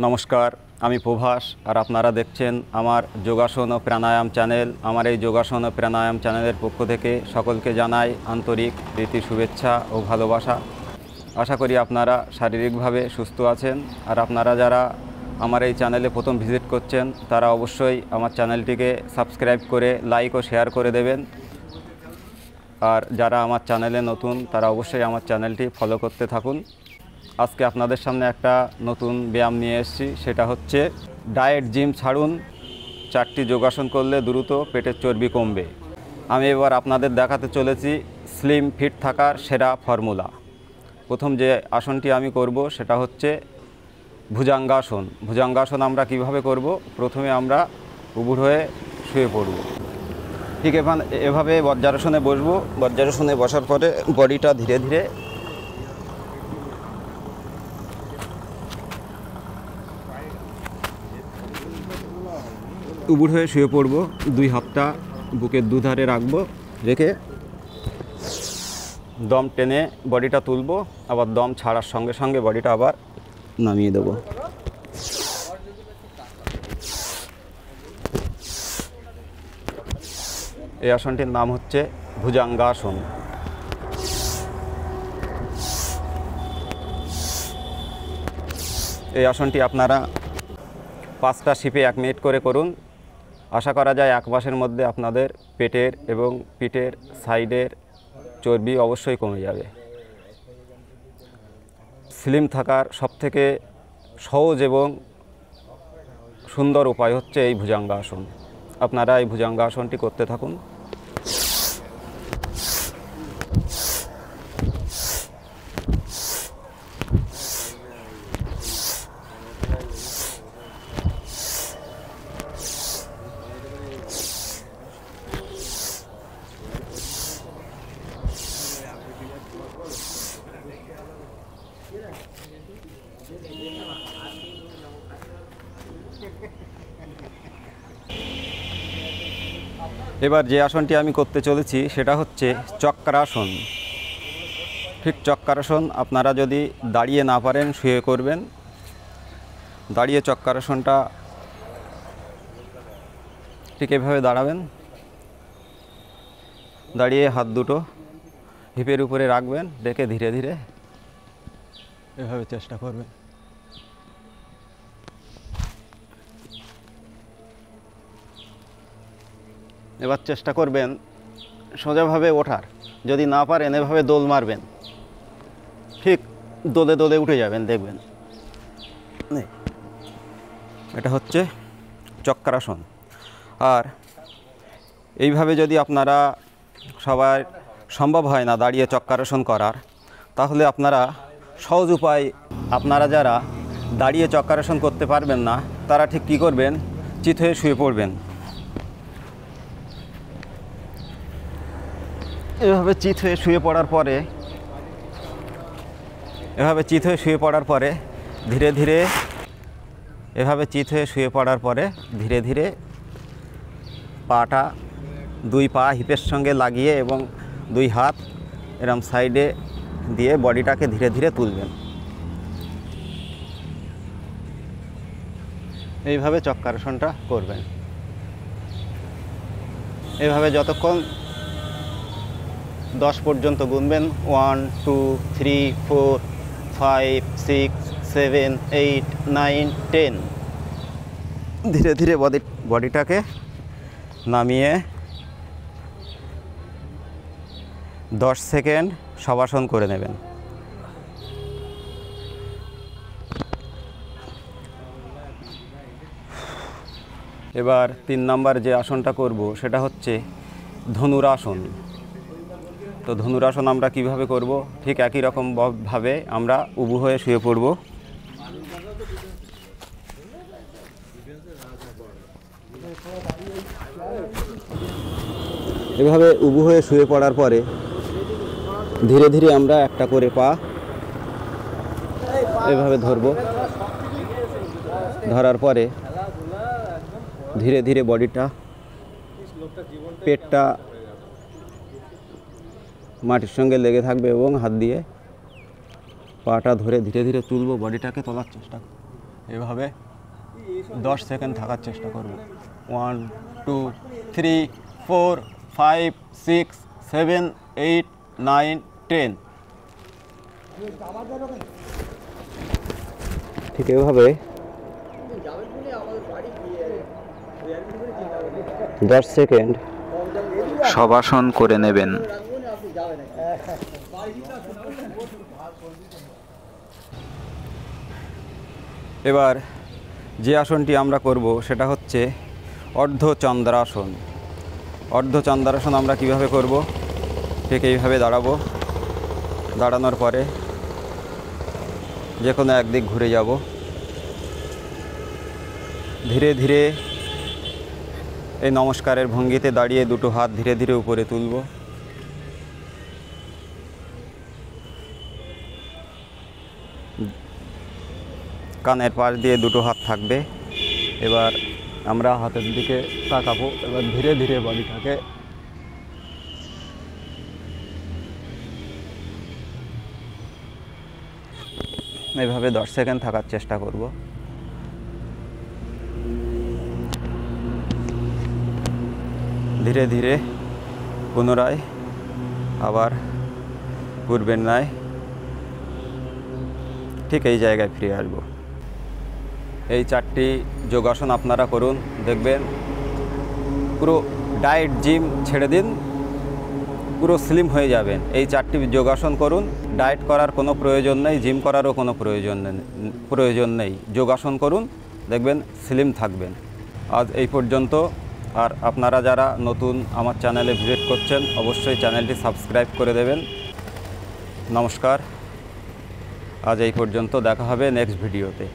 নমস্কার, আমি প্রভাস আর আপনারা দেখছেন আমার যোগাসন ও প্রাণায়াম চ্যানেল। আমার এই যোগাসন ও প্রাণায়াম চ্যানেলের পক্ষ থেকে সকলকে জানাই আন্তরিক প্রীতি, শুভেচ্ছা ও ভালোবাসা। আশা করি আপনারা শারীরিকভাবে সুস্থ আছেন। আর আপনারা যারা আমার এই চ্যানেলে প্রথম ভিজিট করছেন তারা অবশ্যই আমার চ্যানেলটিকে সাবস্ক্রাইব করে লাইক ও শেয়ার করে দেবেন। আর যারা আমার চ্যানেলে নতুন তারা অবশ্যই আমার চ্যানেলটি ফলো করতে থাকুন। আজকে আপনাদের সামনে একটা নতুন ব্যায়াম নিয়ে এসেছি, সেটা হচ্ছে ডায়েট জিম ছাড়ুন, 4টি যোগাসন করলে দ্রুত পেটের চর্বি কমবে। আমি এবার আপনাদের দেখাতে চলেছি স্লিম ফিট থাকার সেরা ফর্মুলা। প্রথম যে আসনটি আমি করব সেটা হচ্ছে ভুজঙ্গাসন। ভুজঙ্গাসন আমরা কিভাবে করব? প্রথমে আমরা উবুড় হয়ে শুয়ে পড়ব। ঠিক এভাবে বজ্রাসনে বসবো। বজ্রাসনে বসার পরে বডিটা ধীরে ধীরে উবুড় হয়ে শুয়ে পড়ব। 2 হাতটা বুকের দুধারে রাখবো, রেখে দম টেনে বডিটা তুলব। আবার দম ছাড়ার সঙ্গে সঙ্গে বডিটা আবার নামিয়ে দেব। এই আসনটির নাম হচ্ছে ভুজঙ্গাসন। এই আসনটি আপনারা 5টা শিপে 1 মিনিট করে করুন। আশা করা যায় 1 মাসের মধ্যে আপনাদের পেটের এবং পিঠের সাইডের চর্বি অবশ্যই কমে যাবে। স্লিম থাকার সবথেকে সহজ এবং সুন্দর উপায় হচ্ছে এই ভুজঙ্গাসন। আপনারা এই ভুজঙ্গাসনটি করতে থাকুন। এবার যে আসনটি আমি করতে চলেছি সেটা হচ্ছে চক্রাসন। ঠিক চক্রাসন আপনারা যদি দাঁড়িয়ে না পারেন শুয়ে করবেন। দাঁড়িয়ে চক্রাসনটা ঠিক এভাবে দাঁড়াবেন। দাঁড়িয়ে হাত দুটো হিপের উপরে রাখবেন, রেখে ধীরে ধীরে এভাবে চেষ্টা করবেন। এবার চেষ্টা করবেন সোজাভাবে ওঠার। যদি না পারেন এভাবে দোল মারবেন, ঠিক দোলে দোলে উঠে যাবেন, দেখবেন। এটা হচ্ছে চক্রাসন। আর এইভাবে যদি আপনারা সবার সম্ভব হয় না দাঁড়িয়ে চক্রাসন করার, তাহলে আপনারা সহজ উপায়, আপনারা যারা দাঁড়িয়ে চক্রাসন করতে পারবেন না তারা ঠিক কী করবেন? চিত হয়ে শুয়ে পড়বেন। এভাবে চিত হয়ে শুয়ে পড়ার পরে ধীরে ধীরে ধীরে ধীরে পাটা 2 পা হিপের সঙ্গে লাগিয়ে এবং 2 হাত এরম সাইডে দিয়ে বডিটাকে ধীরে ধীরে তুলবেন। এইভাবে চক্রাসনটা করবেন। এইভাবে যতক্ষণ 10 পর্যন্ত গুনবেন। 1 2 3 4 5 6 7 8 9 10। ধীরে ধীরে বডিটাকে নামিয়ে 10 সেকেন্ড শবাসন করে নেবেন। এবার 3 নম্বর যে আসনটা করব সেটা হচ্ছে ধনুরাসন। তো ধনুরাসন আমরা কিভাবে করব? ঠিক একই রকমভাবে আমরা উবু হয়ে শুয়ে পড়ব। এভাবে উবু হয়ে শুয়ে পড়ার পরে ধীরে ধীরে আমরা একটা করে পা এভাবে ধরব। ধরার পরে ধীরে ধীরে বডিটা, পেটটা মাটির সঙ্গে লেগে থাকবে এবং হাত দিয়ে পাটা ধরে ধীরে ধীরে তুলব, বডিটাকে তোলার চেষ্টা করব। এভাবে 10 সেকেন্ড থাকার চেষ্টা করব। 1 2 3 4 5 6 7 8 9 10। ঠিক এভাবে 10 সেকেন্ড শবাসন করে নেবেন। এবার যে আসনটি আমরা করব সেটা হচ্ছে অর্ধচন্দ্রাসন। অর্ধচন্দ্রাসন আমরা কিভাবে করব? ঠিক এইভাবে দাঁড়াবো। দাঁড়ানোর পরে যে কোনো একদিক ঘুরে যাব। ধীরে ধীরে এই নমস্কারের ভঙ্গিতে দাঁড়িয়ে দুটো হাত ধীরে ধীরে উপরে তুলব। কানের পাশ দিয়ে দুটো হাত থাকবে। এবার আমরা হাতের দিকে তাকাবো। এবার ধীরে ধীরে বডিটাকে এইভাবে 10 সেকেন্ড থাকার চেষ্টা করব। ধীরে ধীরে পুনরায় আবার পূর্বের ন্যায় ঠিক এই জায়গায় ফিরে আসব। এই 4টি যোগাসন আপনারা করুন, দেখবেন পুরো ডায়েট জিম ছেড়ে দিন, পুরো স্লিম হয়ে যাবেন। এই 4টি যোগাসন করুন, ডায়েট করার কোনো প্রয়োজন নেই, জিম করারও কোনো প্রয়োজন নেই। যোগাসন করুন, দেখবেন স্লিম থাকবেন। আজ এই পর্যন্ত। আর আপনারা যারা নতুন আমার চ্যানেলে ভিজিট করছেন অবশ্যই চ্যানেলটি সাবস্ক্রাইব করে দেবেন। নমস্কার, আজ এই পর্যন্ত। দেখা হবে নেক্সট ভিডিওতে।